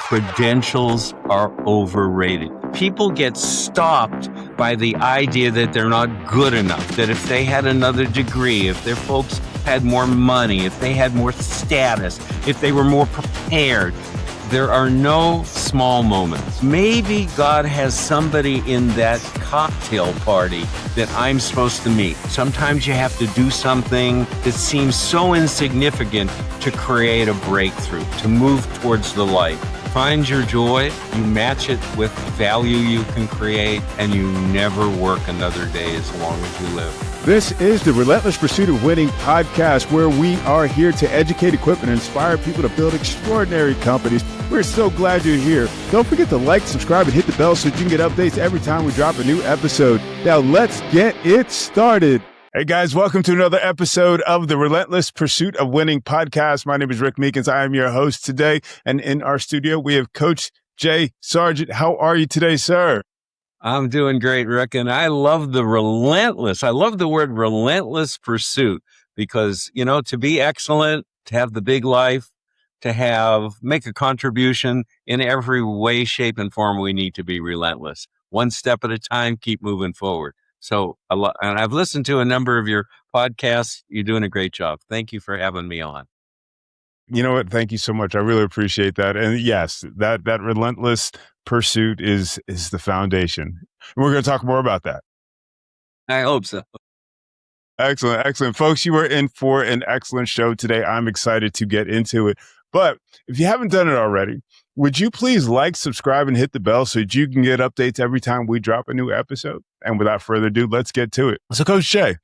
credentials are overrated. People get stopped by the idea that they're not good enough, that if they had another degree, if their folks had more money, if they had more status, if they were more prepared. There are no small moments. Maybe God has somebody in that cocktail party that I'm supposed to meet. Sometimes you have to do something that seems so insignificant to create a breakthrough, to move towards the light. Find your joy, you match it with value you can create, and you never work another day as long as you live. This is the Relentless Pursuit of Winning podcast, where we are here to educate, equip, and inspire people to build extraordinary companies. We're so glad you're here. Don't forget to like, subscribe, and hit the bell so you can get updates every time we drop a new episode. Now let's get it started. Hey guys, welcome to another episode of the Relentless Pursuit of Winning podcast. My name is Rick Meekins. I am your host today. And in our studio, we have Coach Jay Sargeant. How are you today, sir? I'm doing great, Rick. And I love the relentless. I love the word relentless pursuit because, you know, to be excellent, to have the big life, to make a contribution in every way, shape, and form, we need to be relentless. One step at a time, keep moving forward. So, and I've listened to a number of your podcasts. You're doing a great job. Thank you for having me on. You know what? Thank you so much. I really appreciate that. And yes, that relentless pursuit is the foundation. And we're going to talk more about that. I hope so. Excellent. Folks, you are in for an excellent show today. I'm excited to get into it. But if you haven't done it already, would you please like, subscribe, and hit the bell so that you can get updates every time we drop a new episode? And without further ado, let's get to it. So Coach Jay,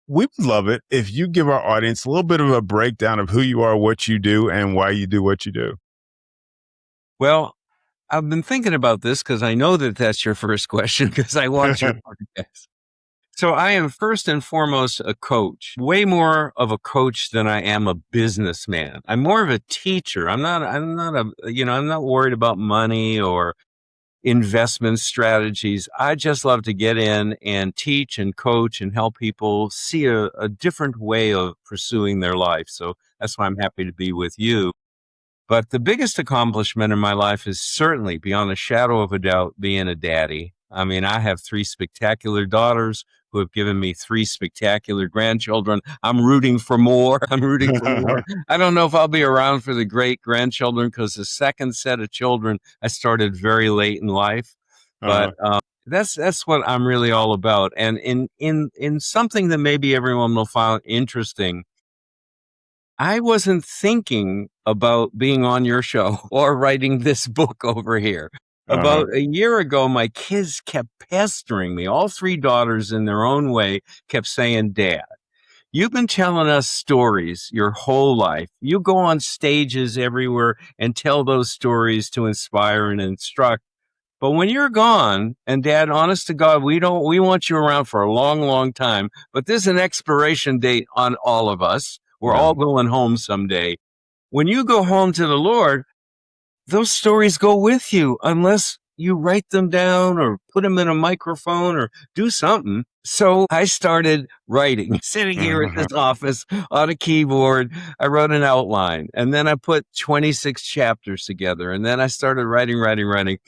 we would love it if you give our audience a little bit of a breakdown of who you are, what you do, and why you do what you do. Well, I've been thinking about this because I know that that's your first question because I watch your podcast. So I am first and foremost a coach, way more of a coach than I am a businessman. I'm more of a teacher. I'm not worried about money or investment strategies. I just love to get in and teach and coach and help people see a different way of pursuing their life. So that's why I'm happy to be with you. But the biggest accomplishment in my life is certainly, beyond a shadow of a doubt, being a daddy. I mean, I have 3 spectacular daughters who have given me 3 spectacular grandchildren. I'm rooting for more. I don't know if I'll be around for the great grandchildren because the second set of children I started very late in life. But that's what I'm really all about. And in something that maybe everyone will find interesting, I wasn't thinking about being on your show or writing this book over here. About a year ago, my kids kept pestering me. All 3 daughters in their own way kept saying, "Dad, you've been telling us stories your whole life. You go on stages everywhere and tell those stories to inspire and instruct. But when you're gone, and Dad, honest to God, we want you around for a long, long time. But there's an expiration date on all of us. We're all going home someday. When you go home to the Lord, those stories go with you unless you write them down or put them in a microphone or do something." So I started writing, sitting here at this office on a keyboard. I wrote an outline and then I put 26 chapters together and then I started writing.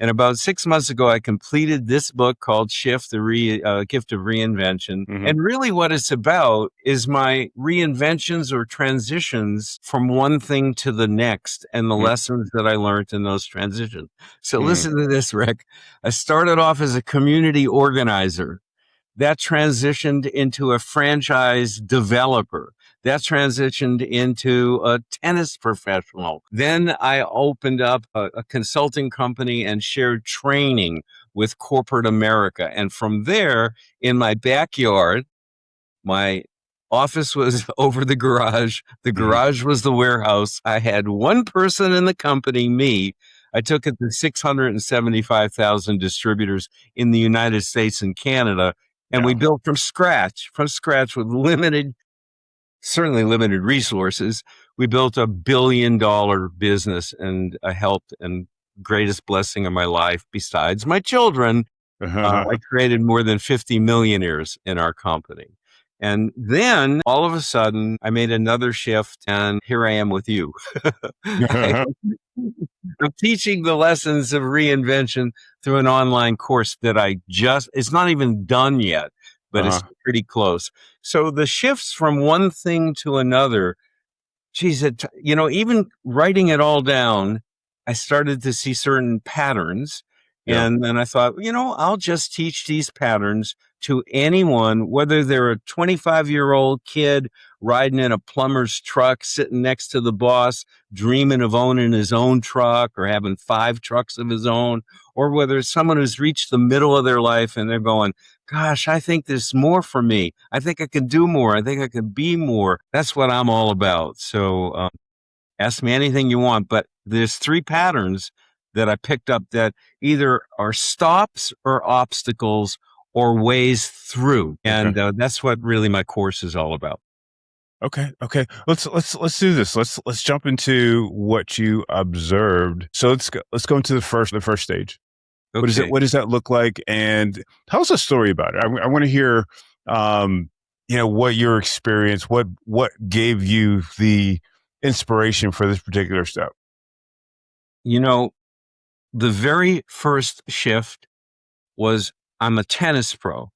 And about 6 months ago, I completed this book called Shift, the Gift of Reinvention. And really what it's about is my reinventions or transitions from one thing to the next and the lessons that I learned in those transitions. So listen to this, Rick. I started off as a community organizer. That transitioned into a franchise developer. That transitioned into a tennis professional. Then I opened up a consulting company and shared training with corporate America. And from there, in my backyard, my office was over the garage. The garage was the warehouse. I had one person in the company, me. I took it to 675,000 distributors in the United States and Canada. And we built from scratch with certainly limited resources. We built $1 billion business and I helped, and greatest blessing of my life, besides my children, I created more than 50 millionaires in our company. And then all of a sudden I made another shift and here I am with you. I'm teaching the lessons of reinvention through an online course that it's not even done yet, but it's Uh-huh. pretty close. So the shifts from one thing to another, geez, even writing it all down, I started to see certain patterns. Yeah. And then I thought, I'll just teach these patterns to anyone, whether they're a 25-year-old kid riding in a plumber's truck, sitting next to the boss, dreaming of owning his own truck or having 5 trucks of his own, or whether it's someone who's reached the middle of their life and they're going, gosh, I think there's more for me. I think I can do more. I think I can be more. That's what I'm all about. So ask me anything you want, but there's 3 patterns that I picked up that either are stops or obstacles or ways through. Okay. And that's what really my course is all about. Okay. Okay. Let's do this. Let's jump into what you observed. So let's go into the first stage. Okay. What does that look like? And tell us a story about it. I want to hear, what your experience, what gave you the inspiration for this particular step. The very first shift was I'm a tennis pro.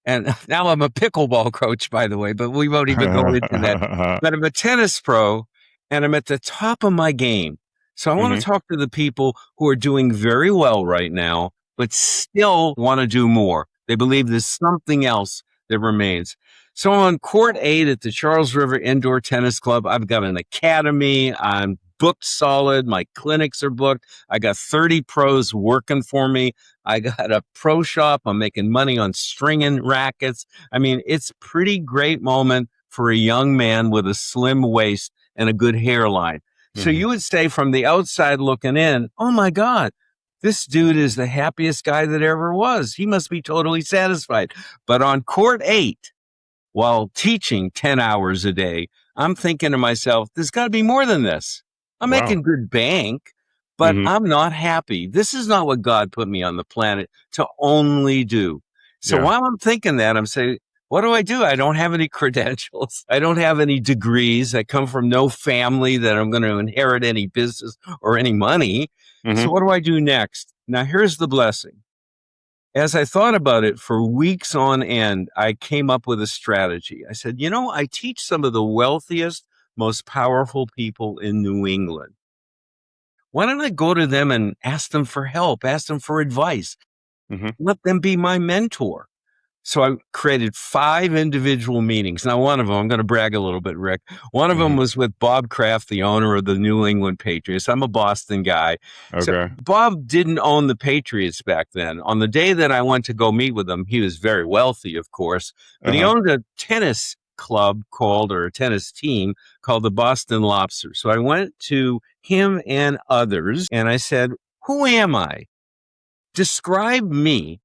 And now I'm a pickleball coach, by the way, but we won't even go into that. But I'm a tennis pro and I'm at the top of my game. So I want Hmm. to talk to the people who are doing very well right now, but still want to do more. They believe there's something else that remains. So on court 8 at the Charles River Indoor Tennis Club, I've got an academy. I'm booked solid. My clinics are booked. I got 30 pros working for me. I got a pro shop. I'm making money on stringing rackets. I mean, it's a pretty great moment for a young man with a slim waist and a good hairline. So Hmm. you would say from the outside looking in, oh my God, this dude is the happiest guy that ever was. He must be totally satisfied. But on court 8, while teaching 10 hours a day, I'm thinking to myself, there's got to be more than this. I'm Wow. making good bank, but Hmm. I'm not happy. This is not what God put me on the planet to only do. So Yeah. while I'm thinking that, I'm saying, what do? I don't have any credentials. I don't have any degrees. I come from no family that I'm going to inherit any business or any money. Hmm. So what do I do next? Now, here's the blessing. As I thought about it for weeks on end, I came up with a strategy. I said, I teach some of the wealthiest, most powerful people in New England. Why don't I go to them and ask them for help, ask them for advice, Hmm. let them be my mentor? So I created 5 individual meetings. Now, one of them, I'm going to brag a little bit, Rick. One of them Hmm. was with Bob Kraft, the owner of the New England Patriots. I'm a Boston guy. So Okay. Bob didn't own the Patriots back then. On the day that I went to go meet with him, he was very wealthy, of course, but he Uh-huh. owned a tennis club or a tennis team called the Boston Lobster. So I went to him and others and I said, who am I? Describe me.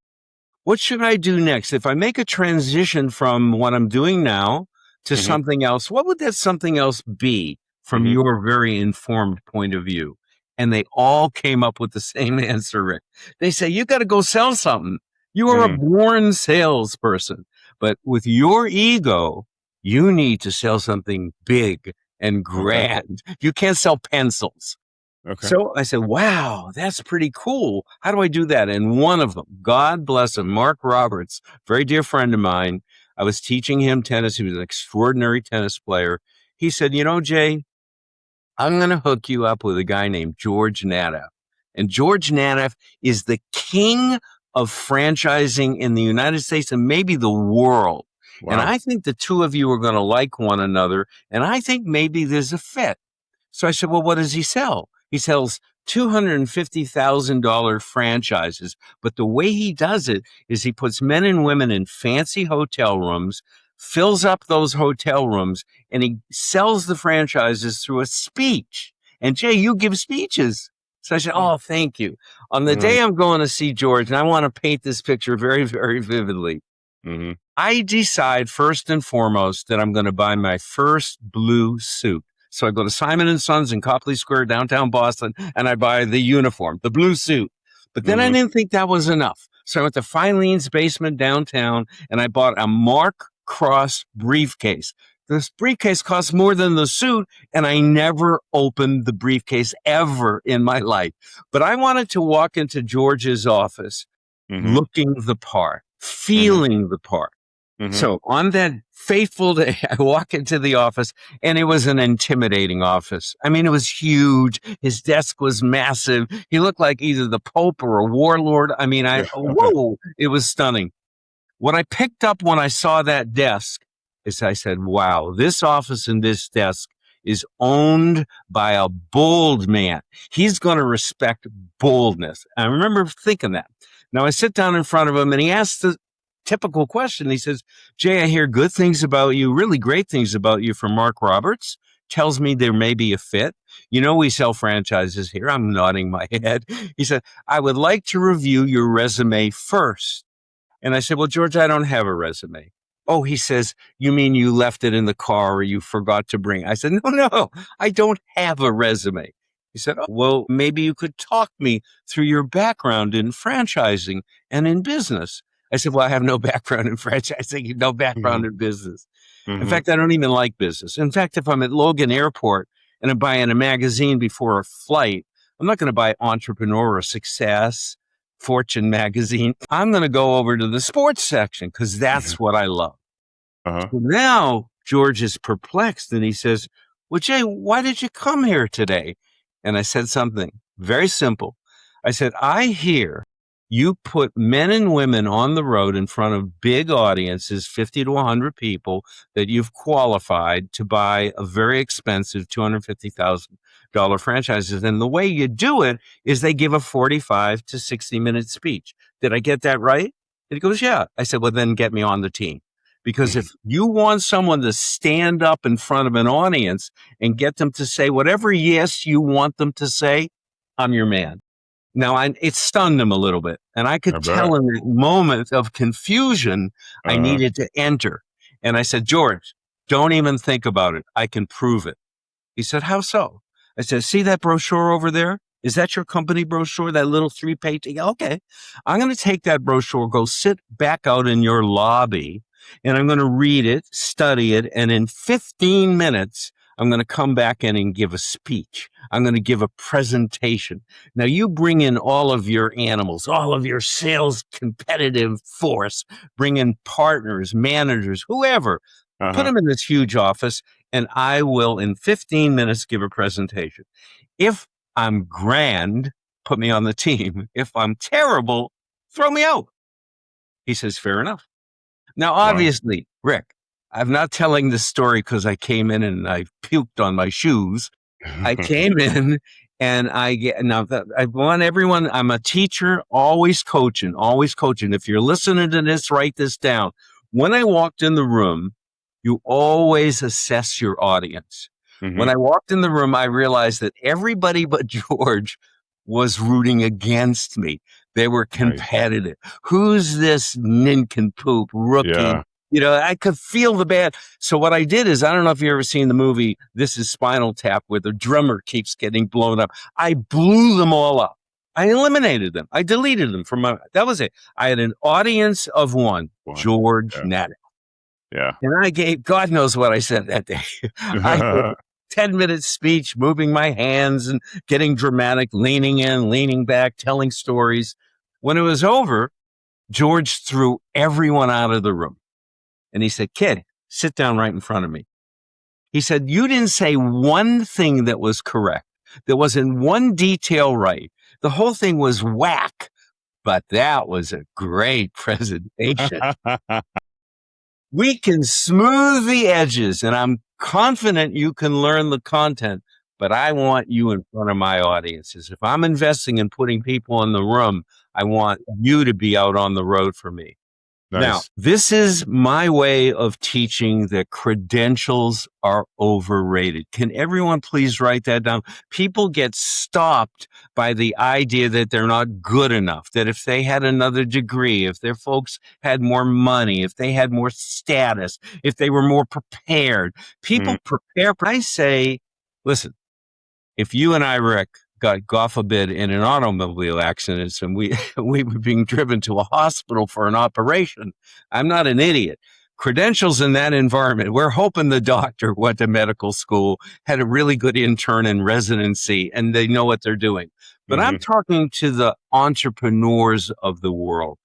What should I do next? If I make a transition from what I'm doing now to Hmm. something else, what would that something else be from Hmm. your very informed point of view? And they all came up with the same answer, Rick. They say, you got to go sell something. You are a Hmm. born salesperson, but with your ego, you need to sell something big and Okay. grand. You can't sell pencils. Okay. So I said, wow, that's pretty cool. How do I do that? And one of them, God bless him, Mark Roberts, very dear friend of mine. I was teaching him tennis. He was an extraordinary tennis player. He said, Jay, I'm going to hook you up with a guy named George Nadav. And George Nadav is the king of franchising in the United States and maybe the world. And Wow. I think the two of you are going to like one another. And I think maybe there's a fit. So I said, well, what does he sell? He sells $250,000 franchises. But the way he does it is he puts men and women in fancy hotel rooms, fills up those hotel rooms, and he sells the franchises through a speech. And Jay, you give speeches. So I said, oh, thank you. On the Mm-hmm. day I'm going to see George, and I want to paint this picture very, very vividly, Mm-hmm. I decide first and foremost that I'm going to buy my first blue suit. So I go to Simon and Sons in Copley Square, downtown Boston, and I buy the uniform, the blue suit. But then I Mm-hmm. didn't think that was enough. So I went to Filene's basement downtown and I bought a Mark Cross briefcase. this briefcase costs more than the suit. And I never opened the briefcase ever in my life. But I wanted to walk into George's office looking the part, feeling the part. So on that fateful day, I walk into the office and it was an intimidating office. I mean, it was huge. His desk was massive. He looked like either the Pope or a warlord. I mean, whoa, it was stunning. What I picked up when I saw that desk is I said, wow, this office and this desk is owned by a bold man. He's going to respect boldness. I remember thinking that. Now I sit down in front of him and he asks the typical question. He says, Jay, I hear good things about you, really great things about you from Mark Roberts. Tells me there may be a fit. You know, we sell franchises here. I'm nodding my head. He said, I would like to review your resume first. And I said, well, George, I don't have a resume. Oh, he says, you mean you left it in the car or you forgot to bring it? I said, no, I don't have a resume. He said, oh, well, maybe you could talk me through your background in franchising and in business. I said, well, I have no background in franchising, no background in business. In fact, I don't even like business. In fact, if I'm at Logan Airport and I'm buying a magazine before a flight, I'm not going to buy Entrepreneur or Success, Fortune magazine. I'm going to go over to the sports section because that's what I love. So now George is perplexed and he says, well, Jay, why did you come here today? And I said something very simple. I said, I hear you put men and women on the road in front of big audiences, 50 to 100 people that you've qualified to buy a very expensive $250,000 franchises. And the way you do it is they give a 45 to 60-minute speech. Did I get that right? And he goes, yeah. I said, well, then get me on the team. Because if you want someone to stand up in front of an audience and get them to say whatever yes you want them to say, I'm your man. Now, it stunned him a little bit. And I could tell in that moment of confusion, I needed to enter. And I said, George, don't even think about it. I can prove it. He said, how so? I said, see that brochure over there? Is that your company brochure, that little 3-page? Okay. I'm going to take that brochure, go sit back out in your lobby, and I'm going to read it, study it, and in 15 minutes, I'm going to come back in and give a speech. I'm going to give a presentation. Now, you bring in all of your animals, all of your sales competitive force, bring in partners, managers, whoever, put them in this huge office, and I will, in 15 minutes, give a presentation. If I'm grand, put me on the team. If I'm terrible, throw me out. He says, fair enough. Now, obviously, Rick, I'm not telling this story because I came in and I puked on my shoes. I came in and I want everyone, I'm a teacher, always coaching, always coaching. If you're listening to this, write this down. When I walked in the room, you always assess your audience. When I walked in the room, I realized that everybody but George was rooting against me. They were competitive. Who's this nincompoop rookie? Yeah. You know, I could feel the bad. So what I did is, I don't know if you've ever seen the movie This Is Spinal Tap, where the drummer keeps getting blown up. I blew them all up. I eliminated them. I deleted them from that was it. I had an audience of one, George Natick. Yeah. And I gave, God knows what I said that day. I gave a 10-minute speech, moving my hands and getting dramatic, leaning in, leaning back, telling stories. When it was over, George threw everyone out of the room. And he said, kid, sit down right in front of me. He said, you didn't say one thing that was correct. There wasn't one detail right. The whole thing was whack, but that was a great presentation. We can smooth the edges, and I'm confident you can learn the content, but I want you in front of my audiences. If I'm investing in putting people in the room, I want you to be out on the road for me. Nice. Now, this is my way of teaching that credentials are overrated. Can everyone please write that down? People get stopped by the idea that they're not good enough, that if they had another degree, if their folks had more money, if they had more status, if they were more prepared, people prepare. I say, listen, if you and I, Rick, got, God forbid, in an automobile accident and we were being driven to a hospital for an operation, I'm not an idiot. credentials in that environment. We're hoping the doctor went to medical school, had a really good intern and residency, and they know what they're doing. But I'm talking to the entrepreneurs of the world.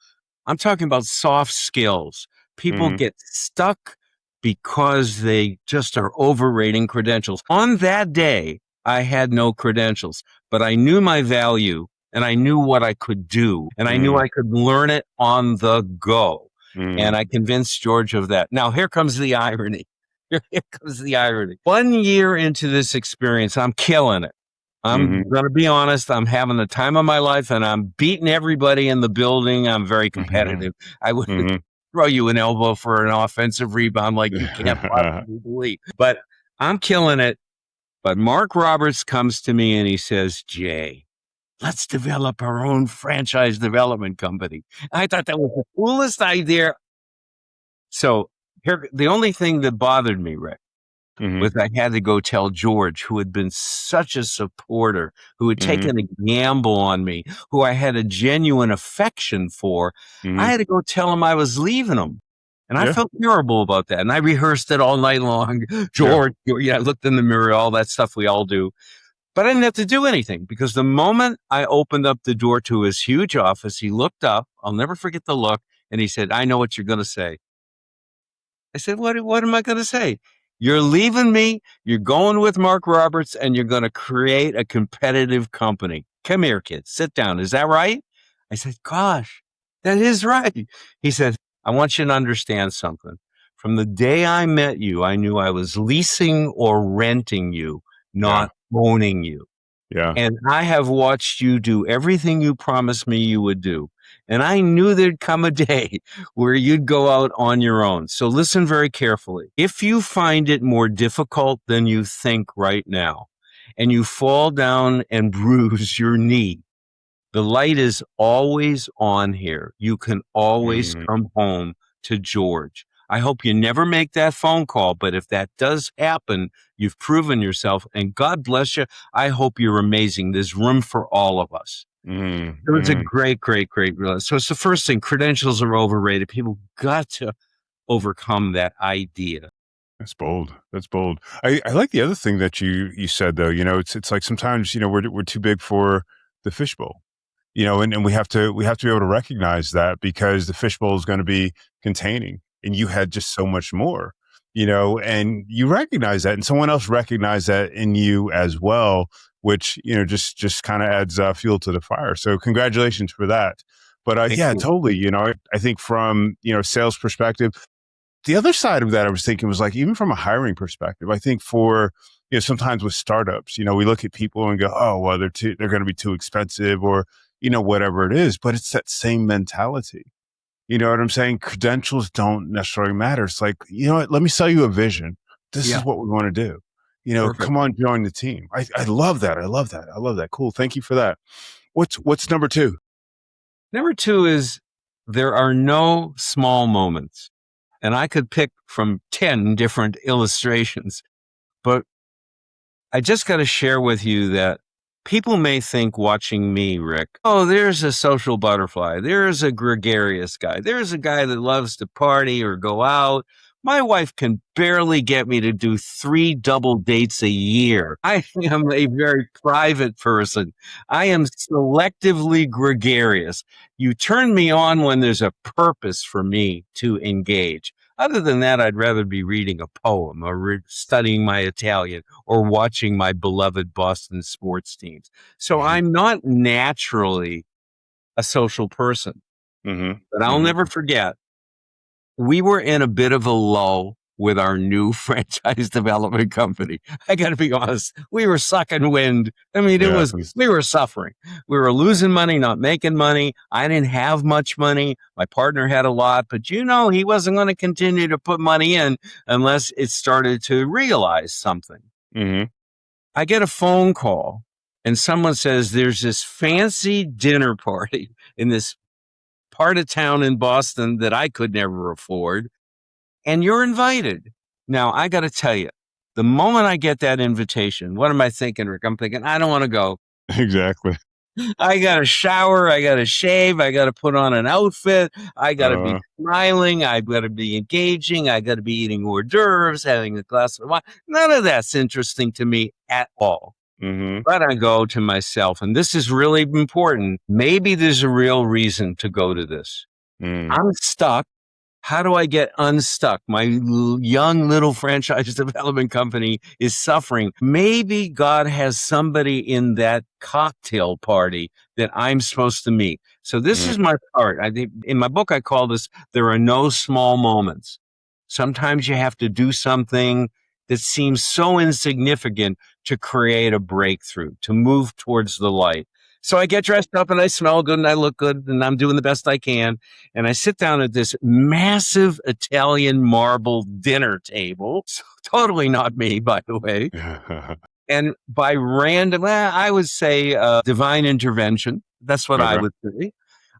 I'm talking about soft skills. People get stuck because they just are overrating credentials. On that day, I had no credentials, but I knew my value and I knew what I could do and I knew I could learn it on the go. And I convinced George of that. Now, here comes the irony. Here comes the irony. 1 year into this experience, I'm killing it. I'm going to be honest. I'm having the time of my life and I'm beating everybody in the building. I'm very competitive. I would throw you an elbow for an offensive rebound like you can't possibly believe. But I'm killing it. But Mark Roberts comes to me and he says, Jay, let's develop our own franchise development company. I thought that was the coolest idea. So here, the only thing that bothered me, Rick, was I had to go tell George, who had been such a supporter, who had taken a gamble on me, who I had a genuine affection for. I had to go tell him I was leaving him. And I felt terrible about that. And I rehearsed it all night long. George, I looked in the mirror, all that stuff we all do. But I didn't have to do anything because the moment I opened up the door to his huge office, he looked up. I'll never forget the look. And he said, I know what you're going to say. I said, what am I going to say? You're leaving me. You're going with Mark Roberts and you're going to create a competitive company. Come here, kid. Sit down. Is that right? I said, gosh, that is right. He said, I want you to understand something. From the day I met you, I knew I was leasing or renting you, not owning you. Yeah. And I have watched you do everything you promised me you would do. And I knew there'd come a day where you'd go out on your own. So listen very carefully. If you find it more difficult than you think right now, and you fall down and bruise your knee, the light is always on here. You can always come home to George. I hope you never make that phone call, but if that does happen, you've proven yourself, and God bless you. I hope you're amazing. There's room for all of us. It was a great. So it's the first thing. Credentials are overrated. People got to overcome that idea. That's bold. That's bold. I like the other thing that you said though. It's like sometimes we're too big for the fishbowl. And we have to be able to recognize that because the fishbowl is going to be containing, and you had just so much more. And you recognize that, and someone else recognized that in you as well, which just kind of adds fuel to the fire. So congratulations for that. But totally. I think from sales perspective. The other side of that I was thinking was like, even from a hiring perspective, I think for, sometimes with startups, we look at people and go, oh, well, they're going to be too expensive or, whatever it is, but it's that same mentality. You know what I'm saying? Credentials don't necessarily matter. It's like, what, let me sell you a vision. This is what we want to do. Come on, join the team. I love that. I love that. Cool. Thank you for that. What's number two? Number two is there are no small moments. And I could pick from 10 different illustrations, but I just got to share with you that people may think watching me, Rick, oh, there's a social butterfly. There's a gregarious guy. There's a guy that loves to party or go out. My wife can barely get me to do 3 double dates a year. I am a very private person. I am selectively gregarious. You turn me on when there's a purpose for me to engage. Other than that, I'd rather be reading a poem or studying my Italian or watching my beloved Boston sports teams. So I'm not naturally a social person, but I'll never forget. We were in a bit of a lull with our new franchise development company. I got to be honest. We were sucking wind. I mean, we were suffering. We were losing money, not making money. I didn't have much money. My partner had a lot, but he wasn't going to continue to put money in unless it started to realize something. I get a phone call and someone says, there's this fancy dinner party in this part of town in Boston that I could never afford, and you're invited. Now, I got to tell you, the moment I get that invitation, what am I thinking, Rick? I'm thinking, I don't want to go. Exactly. I got to shower. I got to shave. I got to put on an outfit. I got to be Uh, smiling. I got to be engaging. I got to be eating hors d'oeuvres, having a glass of wine. None of that's interesting to me at all. mm-hmm. But I go to myself, and this is really important. Maybe there's a real reason to go to this. Mm, I'm stuck. How do I get unstuck? My young little franchise development company is suffering. Maybe God has somebody in that cocktail party that I'm supposed to meet. So this mm, is my part. I think in my book, I call this, there are no small moments. Sometimes you have to do something that seems so insignificant to create a breakthrough, to move towards the light. So I get dressed up and I smell good and I look good and I'm doing the best I can. And I sit down at this massive Italian marble dinner table. So totally not me, by the way. And by random, I would say divine intervention. That's what I okay. would say.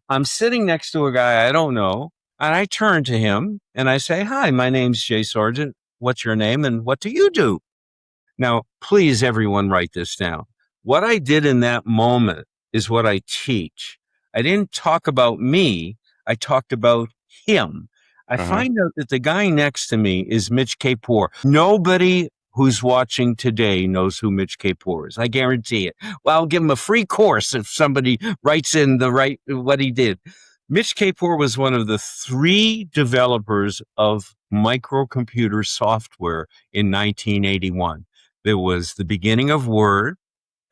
I'm sitting next to a guy I don't know. And I turn to him and I say, "Hi, my name's Jay Sargeant. What's your name and what do you do?" Now, please, everyone, write this down. What I did in that moment is what I teach. I didn't talk about me. I talked about him. I Uh-huh. find out that the guy next to me is Mitch Kapor. Nobody who's watching today knows who Mitch Kapor is. I guarantee it. Well, I'll give him a free course if somebody writes in what he did. Mitch Kapor was one of the 3 developers of microcomputer software in 1981. There was the beginning of Word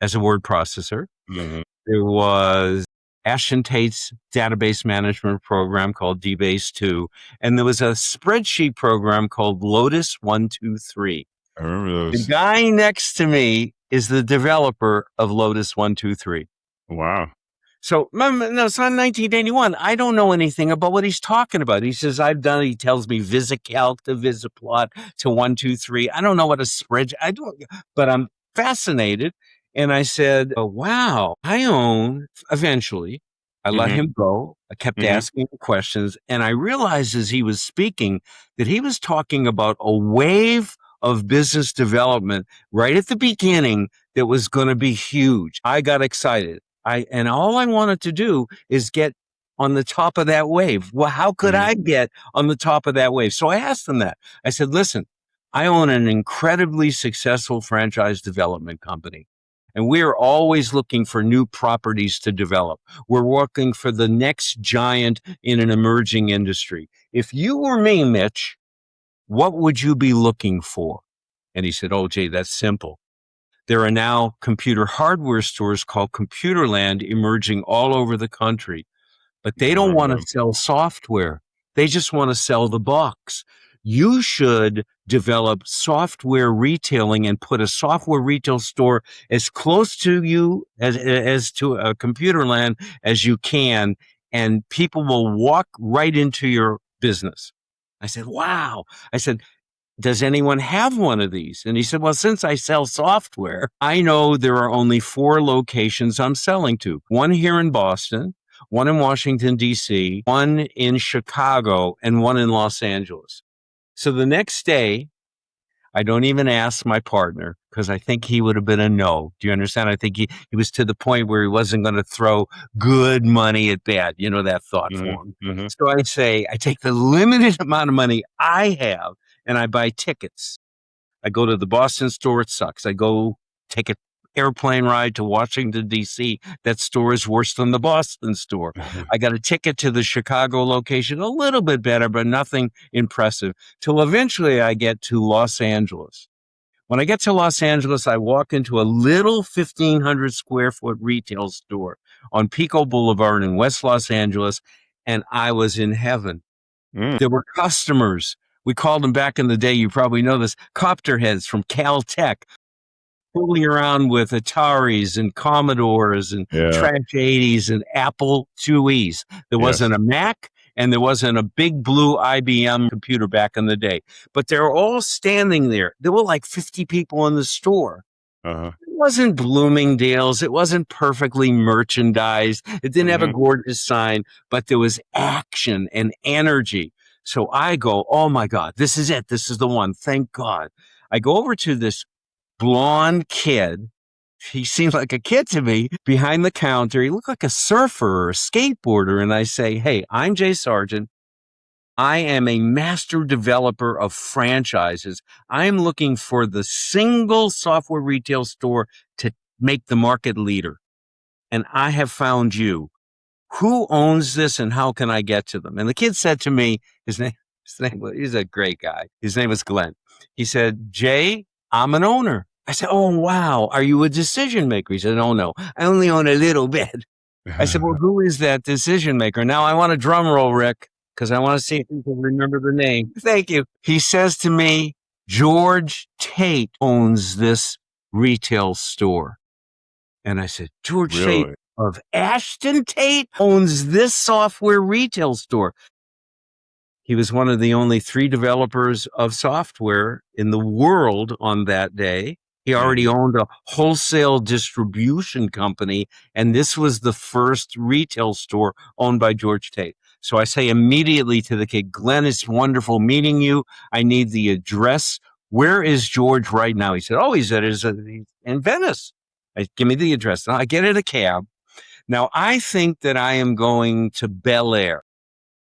as a word processor. Mm-hmm. There was Ashton Tate's database management program called DBase 2. And there was a spreadsheet program called Lotus 123. I remember The those. guy next to me is the developer of Lotus 123. Wow. So, no, it's not 1981. I don't know anything about what he's talking about. He says, he tells me VisiCalc to VisiPlot to 123. I don't know what a spreadsheet, but I'm fascinated. And I said, oh, wow, eventually, I let Mm-hmm. him go. I kept Mm-hmm. asking questions. And I realized as he was speaking that he was talking about a wave of business development right at the beginning that was going to be huge. I got excited. And all I wanted to do is get on the top of that wave. Well, how could Mm-hmm. I get on the top of that wave? So I asked them that. I said, listen, I own an incredibly successful franchise development company. And we are always looking for new properties to develop. We're working for the next giant in an emerging industry. If you were me, Mitch, what would you be looking for? And he said, oh, Jay, that's simple. There are now computer hardware stores called Computerland emerging all over the country, but I they don't remember want to them. sell software. They just want to sell the box. You should develop software retailing and put a software retail store as close to you as to a Computerland as you can, and people will walk right into your business. I said, wow. I said, does anyone have one of these? And he said, well, since I sell software, I know there are only 4 locations I'm selling to. One here in Boston, one in Washington, D.C., one in Chicago, and one in Los Angeles. So the next day, I don't even ask my partner because I think he would have been a no. Do you understand? I think he was to the point where he wasn't going to throw good money at bad, that thought form. Mm-hmm. Mm-hmm. So I take the limited amount of money I have and I buy tickets. I go to the Boston store. It sucks. I go take an airplane ride to Washington, D.C. That store is worse than the Boston store. I got a ticket to the Chicago location, a little bit better, but nothing impressive, till eventually I get to Los Angeles. When I get to Los Angeles, I walk into a little 1,500 square foot retail store on Pico Boulevard in West Los Angeles, and I was in heaven. Mm, There were customers. We called them back in the day, you probably know this, copter heads from Caltech, fooling around with Ataris and Commodores and yeah. Trash 80s and Apple IIes. There Yes. wasn't a Mac and there wasn't a big blue IBM computer back in the day. But they were all standing there. There were like 50 people in the store. Uh-huh. It wasn't Bloomingdale's. It wasn't perfectly merchandised. It didn't have a Mm-hmm. gorgeous sign, but there was action and energy. So I go, oh my God, this is it. This is the one. Thank God. I go over to this blonde kid, he seemed like a kid to me behind the counter. He looked like a surfer or a skateboarder. And I say, hey, I'm Jay Sargeant. I am a master developer of franchises. I'm looking for the single software retail store to make the market leader. And I have found you. Who owns this and how can I get to them? And the kid said to me, he's a great guy. His name was Glenn. He said, Jay, I'm an owner. I said, oh, wow. Are you a decision maker? He said, oh, no, I only own a little bit. I said, well, who is that decision maker? Now I want a drum roll, Rick, because I want to see if you can remember the name. Thank you. He says to me, George Tate owns this retail store. And I said, George Tate of Ashton Tate owns this software retail store. He was one of the only 3 developers of software in the world on that day. He already owned a wholesale distribution company, and this was the first retail store owned by George Tate. So I say immediately to the kid, Glenn, it's wonderful meeting you. I need the address. Where is George right now? He said, oh, he's in Venice. Give me the address. I get in a cab. Now, I think that I am going to Bel Air.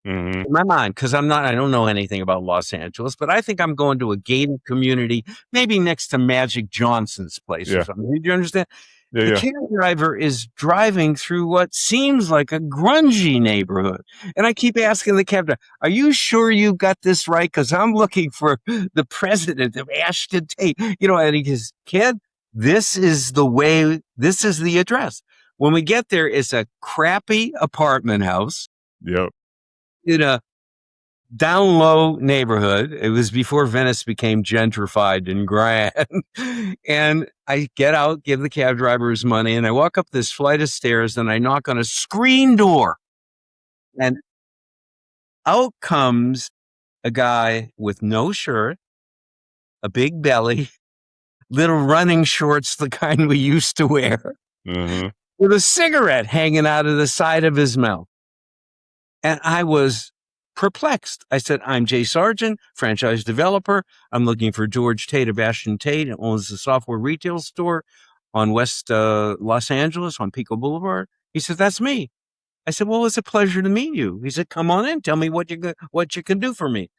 In my mind, because I don't know anything about Los Angeles, but I think I'm going to a gated community, maybe next to Magic Johnson's place or something. Do you understand? The cab driver is driving through what seems like a grungy neighborhood. And I keep asking the cab driver, are you sure you got this right? Because I'm looking for the president of Ashton Tate. And he goes, kid, this is the address. When we get there, it's a crappy apartment house. Yep. In a down low neighborhood. It was before Venice became gentrified and grand. And I get out, give the cab driver his money, and I walk up this flight of stairs and I knock on a screen door. And out comes a guy with no shirt, a big belly, little running shorts, the kind we used to wear, with a cigarette hanging out of the side of his mouth. And I was perplexed. I said, I'm Jay Sargeant, franchise developer. I'm looking for George Tate of Ashton Tate, who owns the software retail store on West Los Angeles on Pico Boulevard. He said, that's me. I said, well, it's a pleasure to meet you. He said, come on in. Tell me what you can do for me.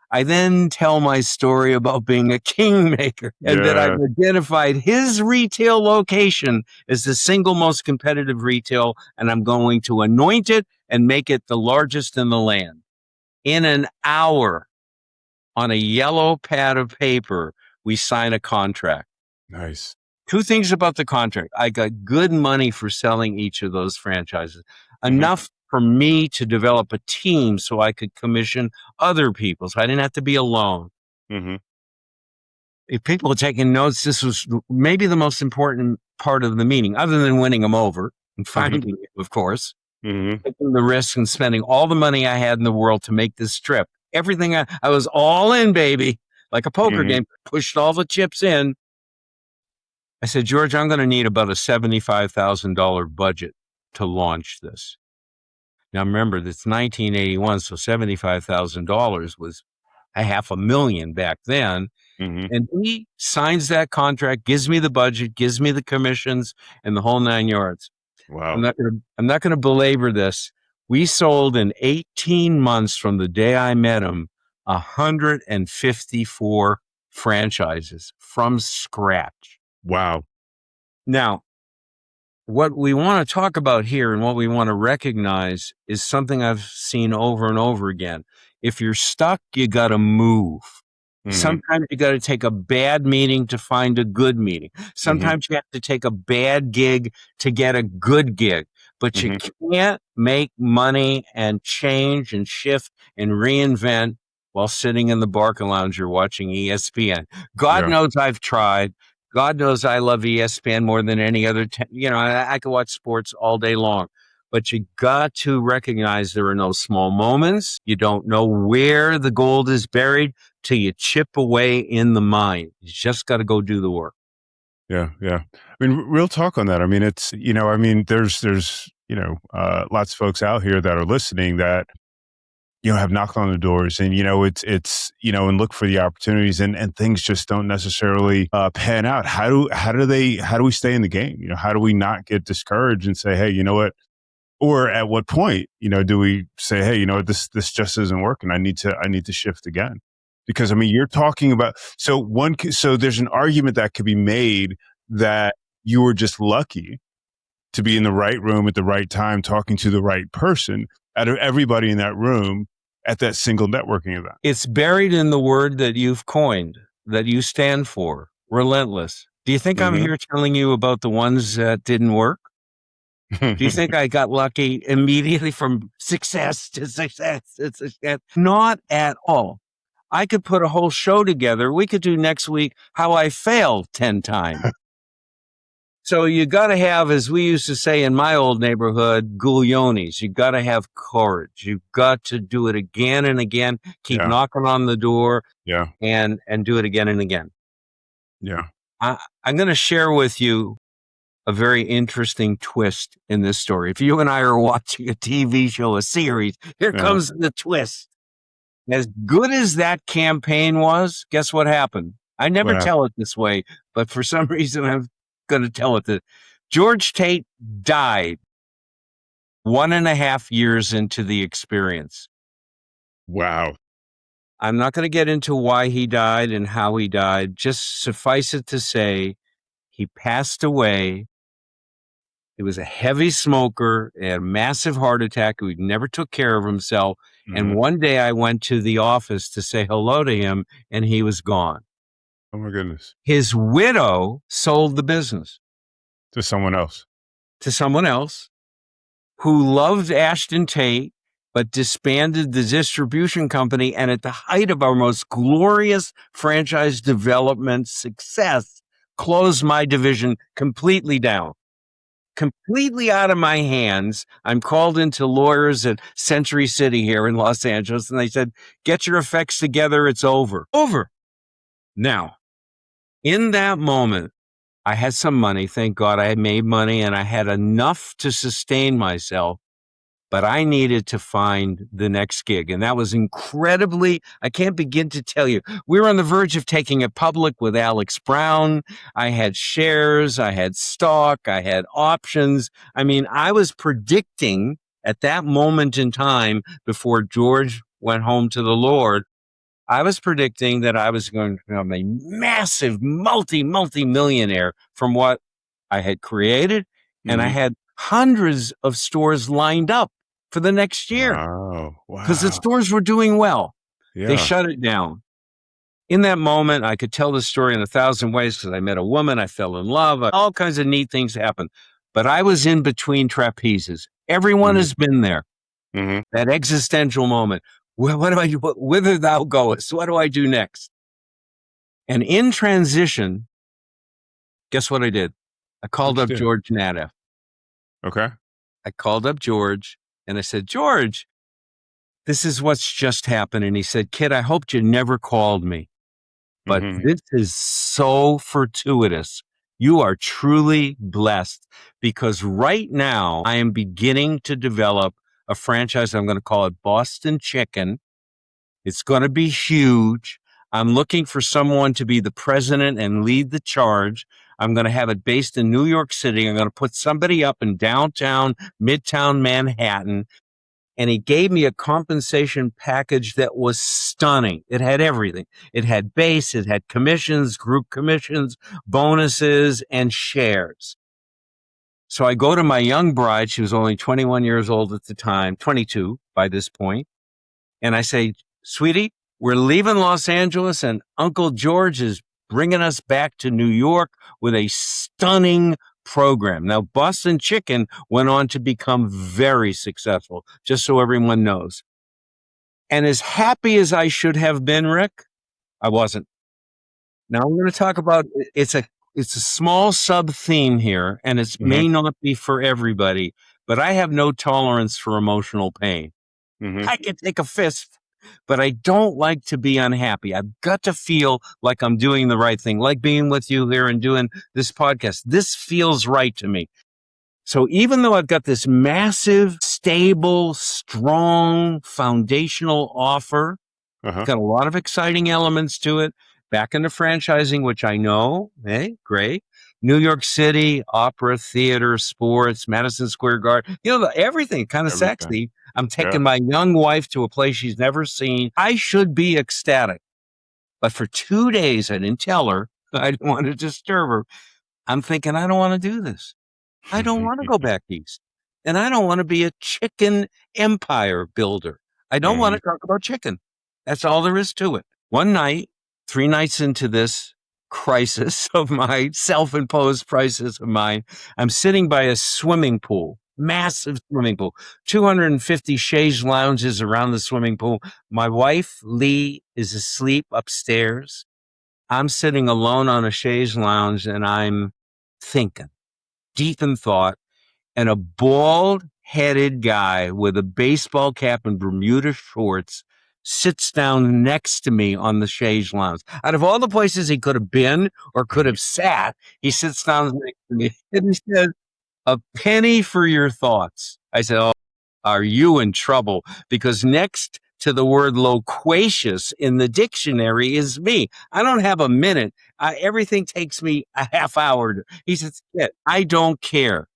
I then tell my story about being a kingmaker and that I've identified his retail location as the single most competitive retail, and I'm going to anoint it and make it the largest in the land. In an hour, on a yellow pad of paper, we sign a contract. Nice. 2 things about the contract. I got good money for selling each of those franchises, enough for me to develop a team so I could commission other people, so I didn't have to be alone. If people are taking notes, this was maybe the most important part of the meeting, other than winning them over and finding them, of course, taking the risk and spending all the money I had in the world to make this trip. Everything I was all in, baby, like a poker game, pushed all the chips in. I said, George, I'm going to need about a $75,000 budget to launch this. Now, remember, that's 1981, so $75,000 was $500,000 back then. And he signs that contract, gives me the budget, gives me the commissions, and the whole 9 yards. Wow. I'm not going to belabor this. We sold in 18 months from the day I met him 154 franchises from scratch. Wow. Now, what we want to talk about here and what we want to recognize is something I've seen over and over again. If you're stuck, you got to move. Sometimes you got to take a bad meeting to find a good meeting. Sometimes you have to take a bad gig to get a good gig. But you can't make money and change and shift and reinvent while sitting in the Barca Lounge or watching ESPN. God knows I've tried. God knows I love ESPN more than any other. I could watch sports all day long. But you got to recognize there are no small moments. You don't know where the gold is buried till you chip away in the mine. You just got to go do the work. Yeah. I mean, real talk on that. I mean, it's, there's lots of folks out here that are listening that have knocked on the doors and, it's, and look for the opportunities and things just don't necessarily pan out. How do we stay in the game? How do we not get discouraged and say, hey, you know what? Or at what point, do we say, hey, this just isn't working. I need to shift again. Because I mean, you're talking about, so there's an argument that could be made that you were just lucky to be in the right room at the right time, talking to the right person out of everybody in that room at that single networking event. It's buried in the word that you've coined, that you stand for, relentless. Do you think I'm here telling you about the ones that didn't work? Do you think I got lucky immediately from success to success to success? Not at all. I could put a whole show together. We could do next week how I failed 10 times. So you got to have, as we used to say in my old neighborhood, guliones. You got to have courage. You've got to do it again and again. Keep knocking on the door. Yeah. And do it again and again. Yeah. I'm going to share with you a very interesting twist in this story. If you and I are watching a TV show, a series, here comes the twist. As good as that campaign was, guess what happened? I never tell it this way, but for some reason I'm going to tell it that George Tate died 1.5 years into the experience. Wow. I'm not going to get into why he died and how he died. Just suffice it to say, he passed away. He was a heavy smoker, had a massive heart attack. He never took care of himself. And one day I went to the office to say hello to him, and he was gone. Oh, my goodness. His widow sold the business. To someone else. To someone else who loved Ashton Tate, but disbanded the distribution company. And at the height of our most glorious franchise development success, closed my division completely down. Completely out of my hands. I'm called into lawyers at Century City here in Los Angeles, and they said, get your effects together, it's over. Over. Now, in that moment, I had some money. Thank God I had made money, and I had enough to sustain myself, but I needed to find the next gig. And that was incredibly, I can't begin to tell you. We were on the verge of taking it public with Alex Brown. I had shares, I had stock, I had options. I mean, I was predicting at that moment in time before George went home to the Lord, I was predicting that I was going to become a massive multi-millionaire from what I had created. And I had hundreds of stores lined up for the next year. Wow. Because the stores were doing well. Yeah. They shut it down. In that moment, I could tell the story in 1,000 ways because I met a woman, I fell in love, all kinds of neat things happened. But I was in between trapezes. Everyone has been there. That existential moment. Well, what do I do? Whither thou goest? What do I do next? And in transition, guess what I did? I called up George Nadeff. Okay. I called up George and I said, George, this is what's just happened. And he said, kid, I hoped you never called me, but this is so fortuitous. You are truly blessed because right now I am beginning to develop a franchise. I'm going to call it Boston Chicken. It's going to be huge. I'm looking for someone to be the president and lead the charge. I'm going to have it based in New York City. I'm going to put somebody up in downtown, midtown Manhattan. And he gave me a compensation package that was stunning. It had everything. It had base, it had commissions, group commissions, bonuses, and shares. So I go to my young bride. She was only 21 years old at the time, 22 by this point. And I say, sweetie, we're leaving Los Angeles and Uncle George is bringing us back to New York with a stunning program. Now, Boston Chicken went on to become very successful, just so everyone knows. And as happy as I should have been, Rick, I wasn't. Now I'm going to talk about, it's a small sub theme here, and it may not be for everybody, but I have no tolerance for emotional pain. I can take a fist, but I don't like to be unhappy. I've got to feel like I'm doing the right thing, like being with you here and doing this podcast. This feels right to me. So even though I've got this massive stable, strong, foundational offer. Uh-huh. Got a lot of exciting elements to it. Back into franchising, which I know. Hey, great. New York City, opera, theater, sports, Madison Square Garden. Everything kind of Everything. sexy. I'm taking Yeah. my young wife to a place she's never seen. I should be ecstatic. But for 2 days, I didn't tell her. I didn't want to disturb her. I'm thinking, I don't want to do this. I don't want to go back east. And I don't want to be a chicken empire builder. I don't want to talk about chicken. That's all there is to it. One night, 3 nights into this crisis of my self-imposed crisis of mine, I'm sitting by a swimming pool, massive swimming pool, 250 chaise lounges around the swimming pool. My wife, Lee, is asleep upstairs. I'm sitting alone on a chaise lounge and I'm thinking, deep in thought, and a bald-headed guy with a baseball cap and Bermuda shorts sits down next to me on the chaise lounge. Out of all the places he could have been or could have sat, he sits down next to me and he says, "A penny for your thoughts." I said, "Oh, are you in trouble?" Because next to the word loquacious in the dictionary is me. I don't have a minute. Everything takes me a half hour. He says, "Yeah, I don't care.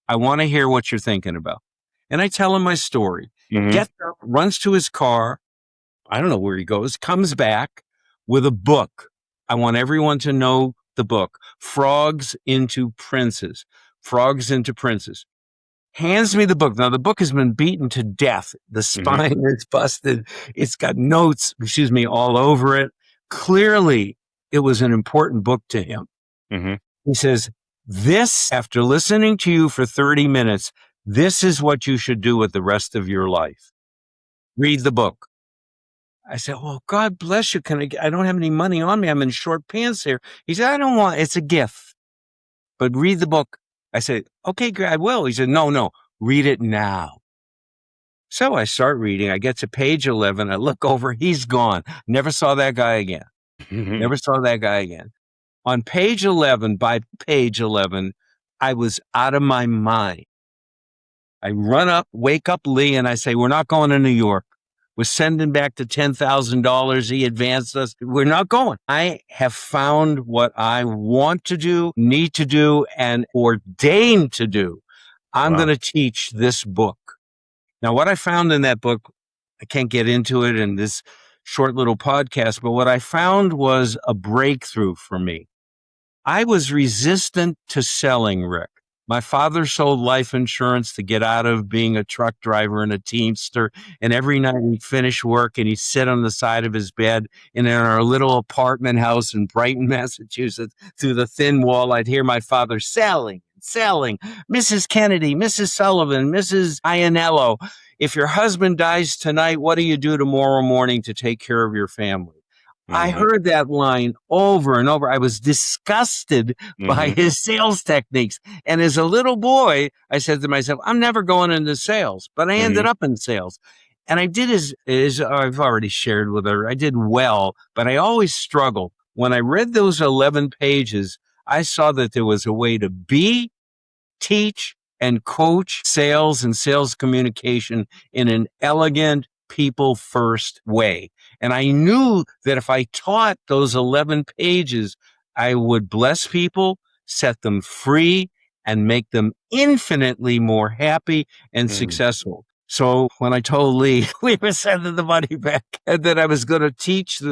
I want to hear what you're thinking about." And I tell him my story. Gets up, runs to his car. I don't know where he goes, comes back with a book. I want everyone to know the book, Frogs into Princes. Frogs into Princes. Hands me the book. Now, the book has been beaten to death. The spine is busted. It's got notes, all over it. Clearly, it was an important book to him. He says, "This, after listening to you for 30 minutes, this is what you should do with the rest of your life. Read the book." I said, "Well, God bless you. I don't have any money on me. I'm in short pants here." He said, "I don't want, it's a gift, but read the book." I said, "Okay, great, I will." He said, No, read it now." So I start reading. I get to page 11. I look over. He's gone. Never saw that guy again. Never saw that guy again. On page 11, by page 11, I was out of my mind. I run up, wake up Lee, and I say, "We're not going to New York. We're sending back the $10,000 he advanced us. We're not going. I have found what I want to do, need to do, and ordained to do. I'm going to teach this book." Now, what I found in that book, I can't get into it in this short little podcast, but what I found was a breakthrough for me. I was resistant to selling, Rick. My father sold life insurance to get out of being a truck driver and a teamster. And every night he'd finish work and he'd sit on the side of his bed. And in our little apartment house in Brighton, Massachusetts, through the thin wall, I'd hear my father selling. "Mrs. Kennedy, Mrs. Sullivan, Mrs. Ianello, if your husband dies tonight, what do you do tomorrow morning to take care of your family?" I heard that line over and over. I was disgusted by his sales techniques. And as a little boy, I said to myself, I'm never going into sales, but I ended up in sales. And I did as I've already shared with her, I did well, but I always struggled. When I read those 11 pages, I saw that there was a way to be, teach, and coach sales and sales communication in an elegant, people first way. And I knew that if I taught those 11 pages, I would bless people, set them free, and make them infinitely more happy and successful. So when I told Lee, we were sending the money back and that I was going to teach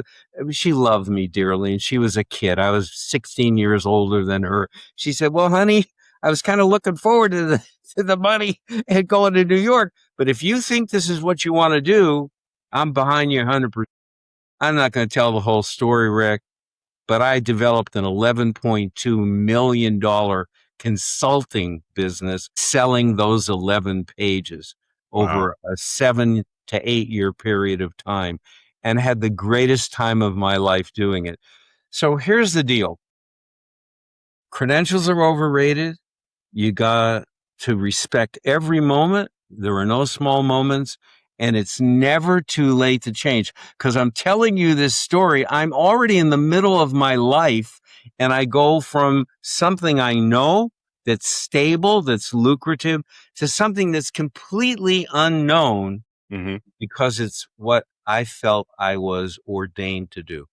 she loved me dearly and she was a kid. I was 16 years older than her. She said, "Well, honey, I was kind of looking forward to the money and going to New York. But if you think this is what you want to do, I'm behind you 100%. I'm not going to tell the whole story, Rick, but I developed an $11.2 million consulting business selling those 11 pages over a 7 to 8 year period of time and had the greatest time of my life doing it. So here's the deal. Credentials are overrated. You got to respect every moment. There are no small moments. And it's never too late to change. Because I'm telling you this story, I'm already in the middle of my life. And I go from something I know that's stable, that's lucrative, to something that's completely unknown Mm-hmm. because it's what I felt I was ordained to do.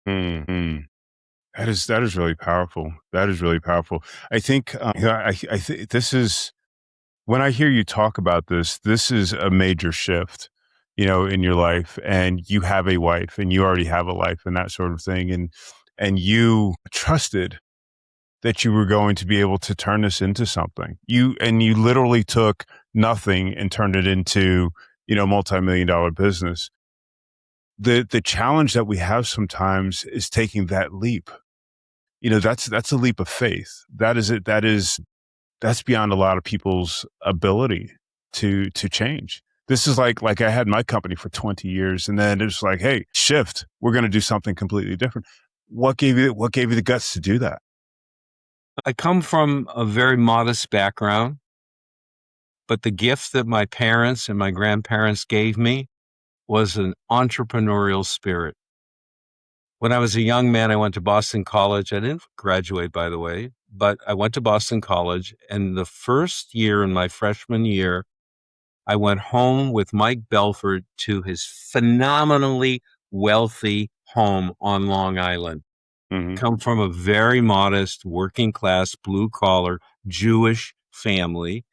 Mm-hmm. That is really powerful. That is really powerful. I think I think this is when I hear you talk about this. This is a major shift, in your life, and you have a wife, and you already have a life, and that sort of thing, and you trusted that you were going to be able to turn this into something. You literally took nothing and turned it into multi-million-dollar business. The challenge that we have sometimes is taking that leap. That's a leap of faith. That is it. That's beyond a lot of people's ability to change. This is like I had my company for 20 years, and then it's like, hey, shift. We're going to do something completely different. What gave you the guts to do that? I come from a very modest background, but the gift that my parents and my grandparents gave me was an entrepreneurial spirit. When I was a young man, I went to Boston College. I didn't graduate, by the way, but I went to Boston College. And the first year, in my freshman year, I went home with Mike Belford to his phenomenally wealthy home on Long Island. Mm-hmm. Come from a very modest, working class, blue collar Jewish family.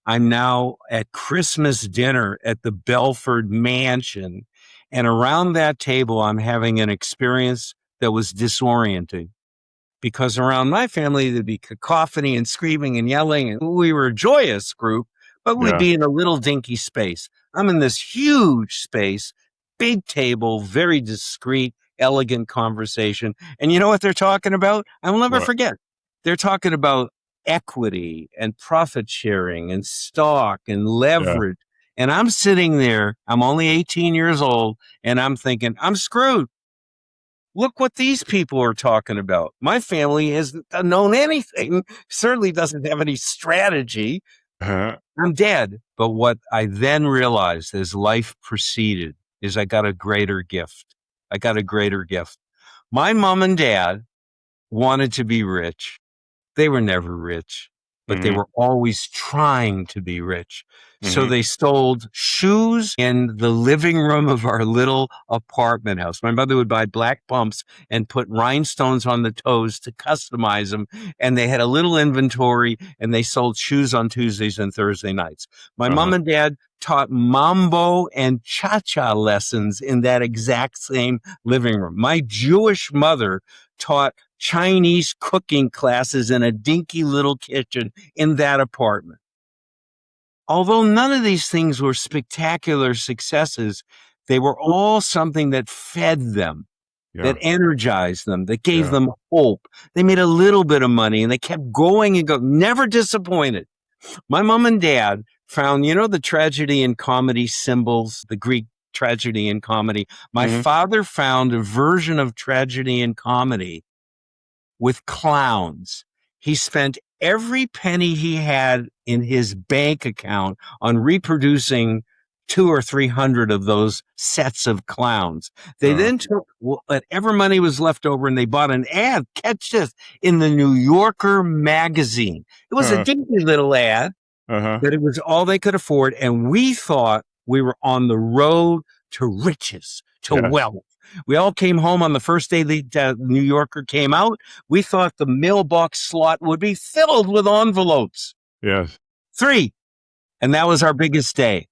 I'm now at Christmas dinner at the Belford Mansion. And around that table, I'm having an experience that was disorienting, because around my family, there'd be cacophony and screaming and yelling. And we were a joyous group, but we'd Yeah. be in a little dinky space. I'm in this huge space, big table, very discreet, elegant conversation. And you know what they're talking about? I will never What? forget. They're talking about equity and profit sharing and stock and Yeah. leverage. And I'm sitting there, I'm only 18 years old, and I'm thinking, I'm screwed. Look what these people are talking about. My family hasn't known anything, certainly doesn't have any strategy. Uh-huh. I'm dead. But what I then realized as life proceeded is I got a greater gift. I got a greater gift. My mom and dad wanted to be rich. They were never rich, but they Mm-hmm. were always trying to be rich. So Mm-hmm. they sold shoes in the living room of our little apartment house. My mother would buy black pumps and put rhinestones on the toes to customize them. And they had a little inventory, and they sold shoes on Tuesdays and Thursday nights. My Uh-huh. mom and dad taught mambo and cha-cha lessons in that exact same living room. My Jewish mother taught Chinese cooking classes in a dinky little kitchen in that apartment. Although none of these things were spectacular successes, they were all something that fed them, Yeah. that energized them, that gave Yeah. them hope. They made a little bit of money and they kept going and going, never disappointed. My mom and dad found, the tragedy and comedy symbols, the Greek tragedy and comedy. My Mm-hmm. father found a version of tragedy and comedy with clowns. He spent every penny he had in his bank account on reproducing 200 or 300 of those sets of clowns. They Uh-huh. then took whatever money was left over and they bought an ad, catch this, in the New Yorker magazine. It was a Uh-huh. dinky little ad, Uh-huh. but it was all they could afford. And we thought we were on the road to riches, to Yes. wealth. We all came home on the first day the New Yorker came out. We thought the mailbox slot would be filled with envelopes. Yes. 3. And that was our biggest day.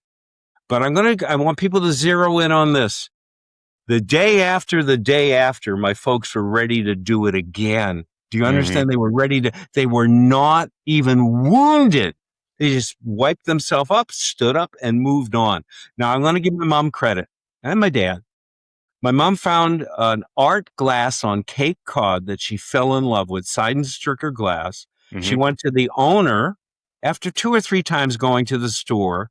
But I want people to zero in on this. The day after, my folks were ready to do it again. Do you understand? They were not even wounded. They just wiped themselves up, stood up, and moved on. Now, I'm going to give my mom credit and my dad. My mom found an art glass on Cape Cod that she fell in love with, Seidenstricker glass. Mm-hmm. She went to the owner after 2 or 3 times going to the store,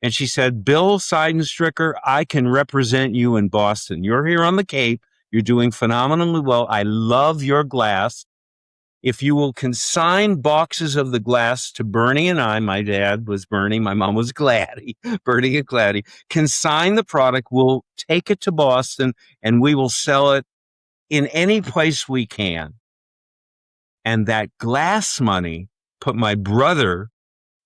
and she said, Bill Seidenstricker, I can represent you in Boston. You're here on the Cape. You're doing phenomenally well. I love your glass. If you will consign boxes of the glass to Bernie and I, my dad was Bernie, my mom was Gladdy, Bernie and Gladdy, consign the product, we'll take it to Boston and we will sell it in any place we can. And that glass money put my brother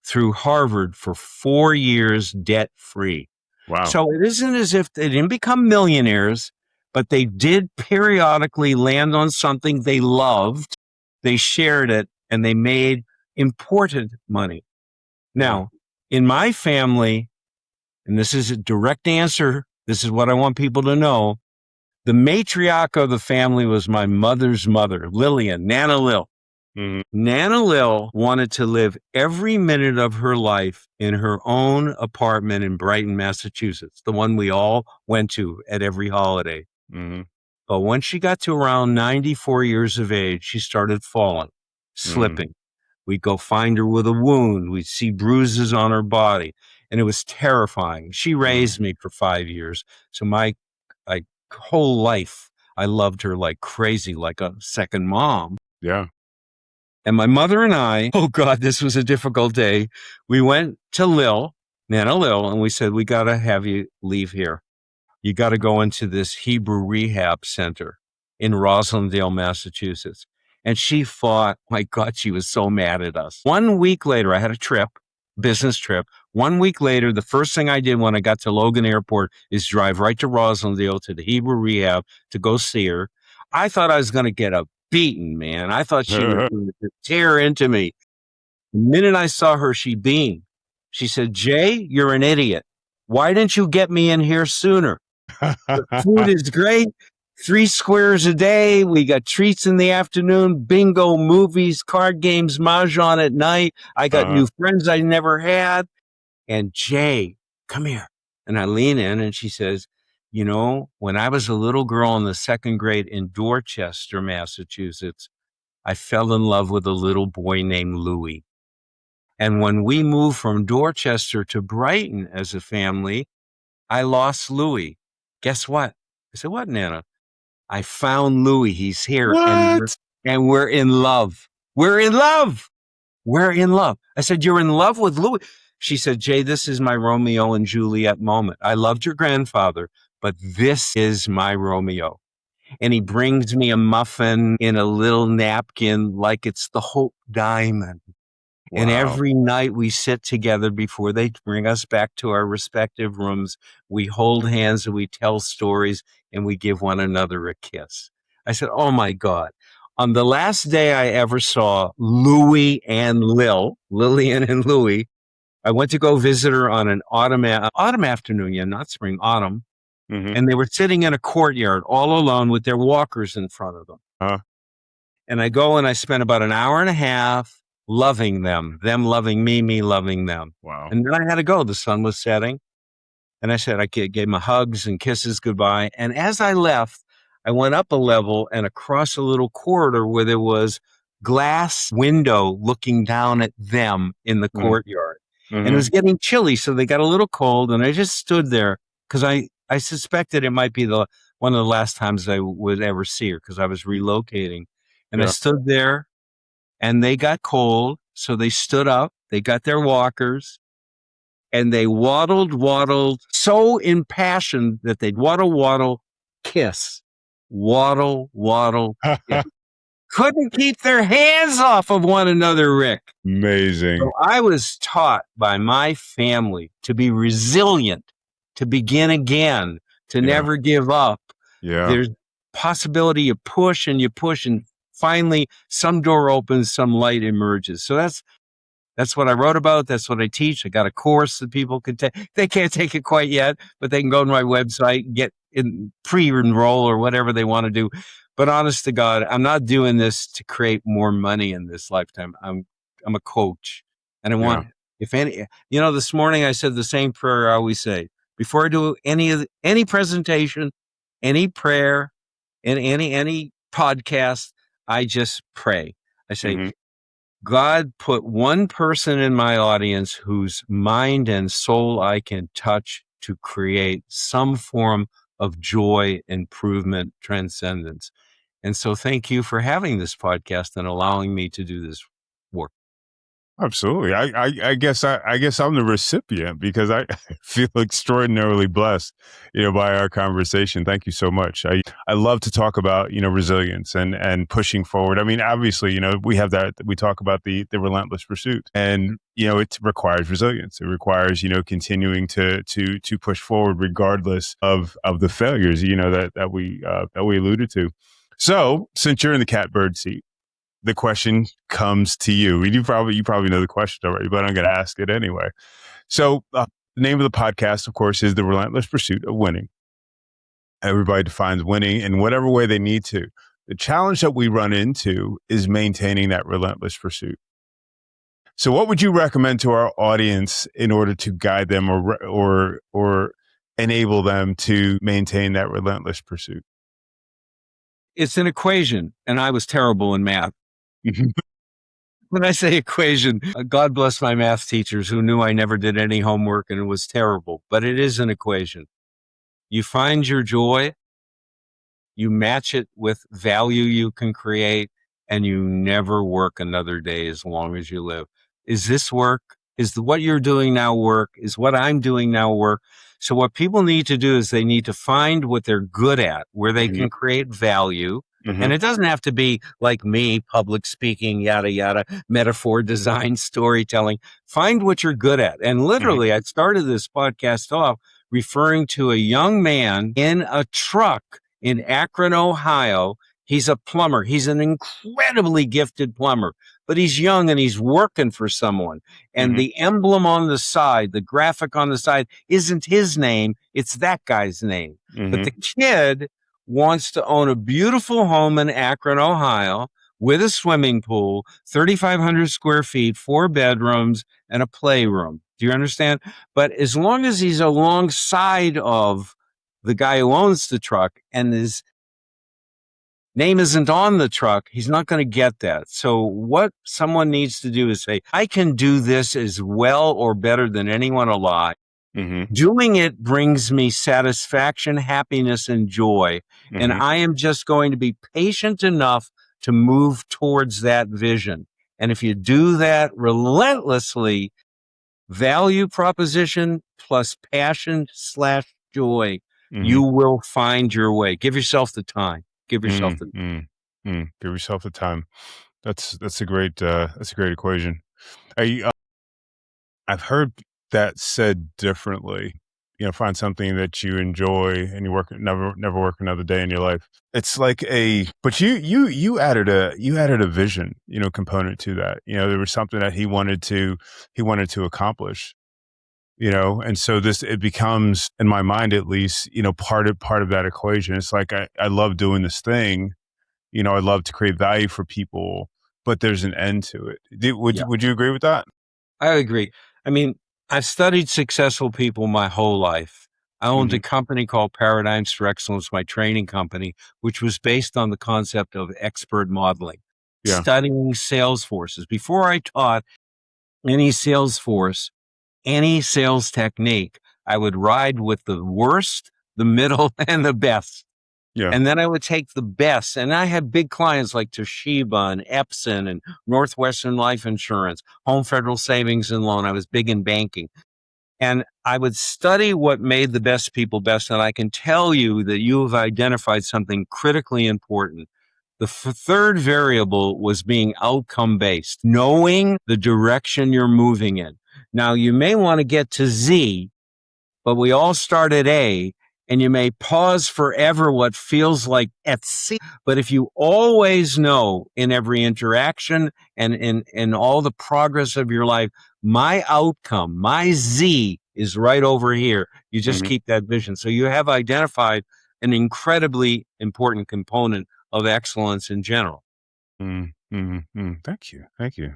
through Harvard for 4 years debt free. Wow. So it isn't as if they didn't become millionaires, but they did periodically land on something they loved. They shared it and they made important money. Now, in my family, and this is a direct answer, this is what I want people to know. The matriarch of the family was my mother's mother, Lillian, Nana Lil. Mhm. Nana Lil wanted to live every minute of her life in her own apartment in Brighton, Massachusetts, the one we all went to at every holiday. Mhm. But when she got to around 94 years of age, she started falling, slipping. We'd go find her with a wound. We'd see bruises on her body, and it was terrifying. She raised me for 5 years. So my whole life, I loved her like crazy, like a second mom. Yeah. And my mother and I, oh God, this was a difficult day. We went to Nana Lil, and we said, we got to have you leave here. You got to go into this Hebrew rehab center in Roslindale, Massachusetts. And she fought. My God, she was so mad at us. 1 week later, I had a trip, business trip. 1 week later, the first thing I did when I got to Logan Airport is drive right to Roslindale to the Hebrew rehab to go see her. I thought I was going to get a beating, man. I thought she was going to tear into me. The minute I saw her, she beamed. She said, Jay, you're an idiot. Why didn't you get me in here sooner? The food is great. 3 squares a day. We got treats in the afternoon, bingo, movies, card games, mahjong at night. I got new friends I never had. And Jay, come here. And I lean in and she says, you know, when I was a little girl in the 2nd grade in Dorchester, Massachusetts, I fell in love with a little boy named Louis. And when we moved from Dorchester to Brighton as a family, I lost Louis. Guess what? I said, what, Nana? I found Louis. He's here. What? And we're in love. We're in love. We're in love. I said, you're in love with Louis? She said, Jay, this is my Romeo and Juliet moment. I loved your grandfather, but this is my Romeo. And he brings me a muffin in a little napkin like it's the Hope Diamond. Wow. And every night we sit together before they bring us back to our respective rooms. We hold hands and we tell stories and we give one another a kiss. I said, oh my God. On the last day I ever saw Louis and Lillian and Louis, I went to go visit her on an autumn afternoon, not spring, autumn. And they were sitting in a courtyard all alone with their walkers in front of them. And I go and I spent about an hour and a half loving them loving me loving them. Wow. And then I had to go. The sun was setting. And I said, I gave them hugs and kisses goodbye. And as I left, I went up a level and across a little corridor where there was glass window looking down at them in the courtyard. And it was getting chilly, so they got a little cold. And I just stood there because I suspected it might be one of the last times I would ever see her because I was relocating. And I stood there. And they got cold, so they stood up, they got their walkers, and they waddled, so impassioned that they'd waddle, kiss. Waddle, kiss. Couldn't keep their hands off of one another, Rick. Amazing. So I was taught by my family to be resilient, to begin again, to never give up. There's possibility you push, and finally, some door opens, some light emerges. So that's what I wrote about. That's what I teach. I got a course that people can take. They can't take it quite yet, but they can go to my website, get in, pre-enroll or whatever they want to do. But honest to God, I'm not doing this to create more money in this lifetime. I'm a coach, and I want, if any, this morning I said the same prayer I always say before I do any presentation, any prayer, in any podcast. I just pray. I say, God, put one person in my audience whose mind and soul I can touch to create some form of joy, improvement, transcendence. And so thank you for having this podcast and allowing me to do this work. Absolutely. I guess I'm the recipient because I feel extraordinarily blessed, by our conversation. Thank you so much. I love to talk about, resilience and pushing forward. I mean, obviously, we have that, we talk about the relentless pursuit, and, it requires resilience. It requires, continuing to push forward regardless of the failures, that we alluded to. So since you're in the catbird seat, the question comes to you. You probably know the question already, but I'm going to ask it anyway. So, the name of the podcast, of course, is The Relentless Pursuit of Winning. Everybody defines winning in whatever way they need to. The challenge that we run into is maintaining that relentless pursuit. So, what would you recommend to our audience in order to guide them or enable them to maintain that relentless pursuit? It's an equation, and I was terrible in math. When I say equation, God bless my math teachers who knew I never did any homework and it was terrible, but it is an equation. You find your joy, you match it with value you can create, and you never work another day as long as you live. Is this work? What you're doing now work? Is what I'm doing now work? So what people need to do is they need to find what they're good at, where they can create value. And it doesn't have to be like me, public speaking, yada, yada, metaphor, design, storytelling. Find what you're good at. And literally, I started this podcast off referring to a young man in a truck in Akron, Ohio. He's a plumber. He's an incredibly gifted plumber, but he's young and he's working for someone. And the emblem on the side, the graphic on the side isn't his name. It's that guy's name. But the kid wants to own a beautiful home in Akron, Ohio with a swimming pool, 3,500 square feet, 4 bedrooms, and a playroom. Do you understand? But as long as he's alongside of the guy who owns the truck and his name isn't on the truck, he's not going to get that. So what someone needs to do is say, I can do this as well or better than anyone alive. Doing it brings me satisfaction, happiness, and joy. And I am just going to be patient enough to move towards that vision. And if you do that relentlessly, value proposition plus passion/joy, you will find your way. Give yourself the time. Give yourself the time. Give yourself the time. That's a great equation. I've heard that said differently. Find something that you enjoy and never work another day in your life. It's like but you added a vision, component to that. There was something that he wanted to accomplish. And so it becomes, in my mind at least, part of that equation. It's like I love doing this thing, I love to create value for people, but there's an end to it. Would you agree with that? I agree. I mean, I've studied successful people my whole life. I owned a company called Paradigms for Excellence, my training company, which was based on the concept of expert modeling, studying sales forces. Before I taught any sales force, any sales technique, I would ride with the worst, the middle, and the best. And then I would take the best. And I had big clients like Toshiba and Epson and Northwestern Life Insurance, Home Federal Savings and Loan. I was big in banking. And I would study what made the best people best. And I can tell you that you have identified something critically important. The third variable was being outcome based, knowing the direction you're moving in. Now, you may want to get to Z, but we all start at A, and you may pause forever what feels like at C. But if you always know in every interaction and in all the progress of your life, my outcome, my Z is right over here. You just keep that vision. So you have identified an incredibly important component of excellence in general. Thank you.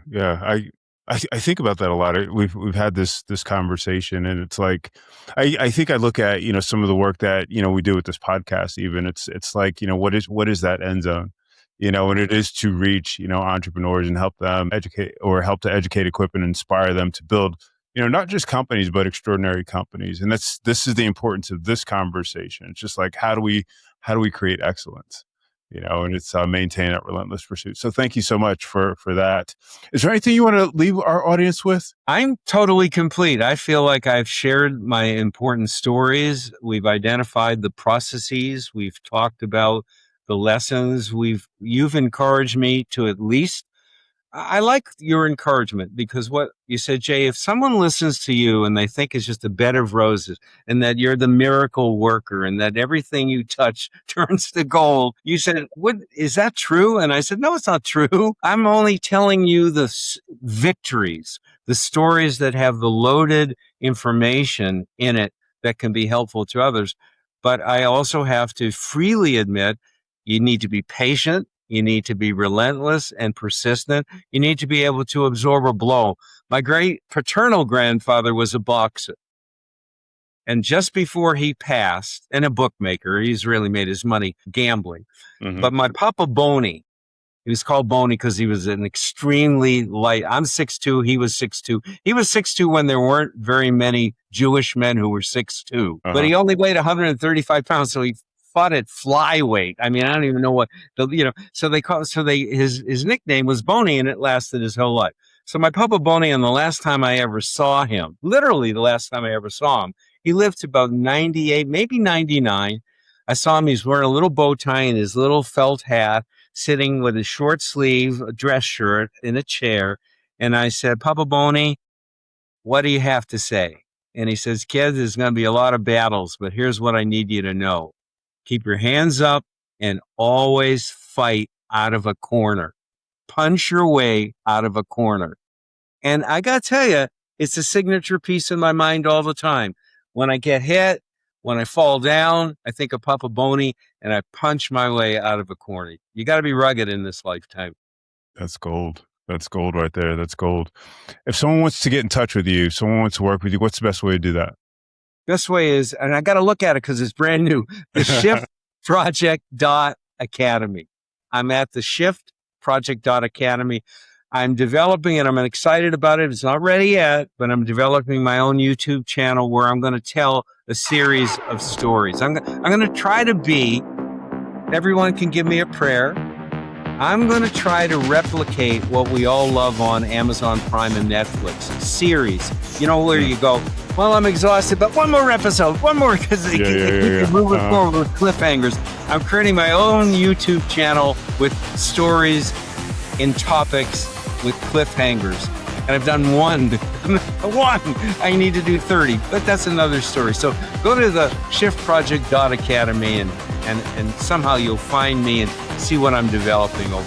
Yeah, I think about that a lot. We've had this conversation, and it's like I think I look at some of the work that we do with this podcast. Even it's like what is that end zone, and it is to reach entrepreneurs and help them help to educate, equip, and inspire them to build not just companies but extraordinary companies. And this is the importance of this conversation. It's just like how do we create excellence? and it's maintain that relentless pursuit. So thank you so much for that. Is there anything you want to leave our audience with? I'm totally complete. I feel like I've shared my important stories. We've identified the processes. We've talked about the lessons. You've encouraged me to at least, I like your encouragement, because what you said, Jay, if someone listens to you and they think it's just a bed of roses and that you're the miracle worker and that everything you touch turns to gold, you said, is that true? And I said, no, it's not true. I'm only telling you the victories, the stories that have the loaded information in it that can be helpful to others. But I also have to freely admit, you need to be patient. You need to be relentless and persistent. You need to be able to absorb a blow. My great paternal grandfather was a boxer. And just before he passed, and a bookmaker, he's really made his money gambling. Mm-hmm. But my Papa Boney, he was called Boney because he was an extremely light. I'm 6'2", he was 6'2". He was 6'2" when there weren't very many Jewish men who were 6'2". But he only weighed 135 pounds, so he fought at flyweight. I mean, I don't even know what his nickname was Boney, and it lasted his whole life. So my Papa Boney, and the last time I ever saw him, literally the last time I ever saw him, he lived to about 98, maybe 99. I saw him, he's wearing a little bow tie and his little felt hat, sitting with his short sleeve dress shirt in a chair. And I said, Papa Boney, what do you have to say? And he says, kid, there's going to be a lot of battles, but here's what I need you to know. Keep your hands up and always fight out of a corner. Punch your way out of a corner. And I got to tell you, it's a signature piece in my mind all the time. When I get hit, when I fall down, I think of Papa Boney and I punch my way out of a corner. You got to be rugged in this lifetime. That's gold. That's gold right there. That's gold. If someone wants to get in touch with you, someone wants to work with you, what's the best way to do that? Best way is, and I got to look at it because it's brand new, the shiftproject.academy. I'm at the shiftproject.academy. I'm developing it. I'm excited about it. It's not ready yet, but I'm developing my own YouTube channel where I'm going to tell a series of stories. I'm going to try to be, everyone can give me a prayer. I'm going to try to replicate what we all love on Amazon Prime and Netflix, series. You know, where you go, well, I'm exhausted, but one more episode, one more, because they keep moving forward with cliffhangers. I'm creating my own YouTube channel with stories in topics with cliffhangers. And I've done one. I need to do 30, but that's another story. So go to the shiftproject.academy and somehow you'll find me and see what I'm developing over.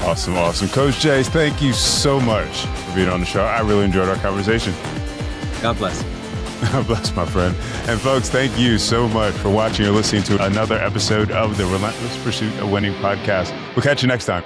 Awesome. Coach Jay, thank you so much for being on the show. I really enjoyed our conversation. God bless. God bless, my friend. And folks, thank you so much for watching or listening to another episode of the Relentless Pursuit of Winning podcast. We'll catch you next time.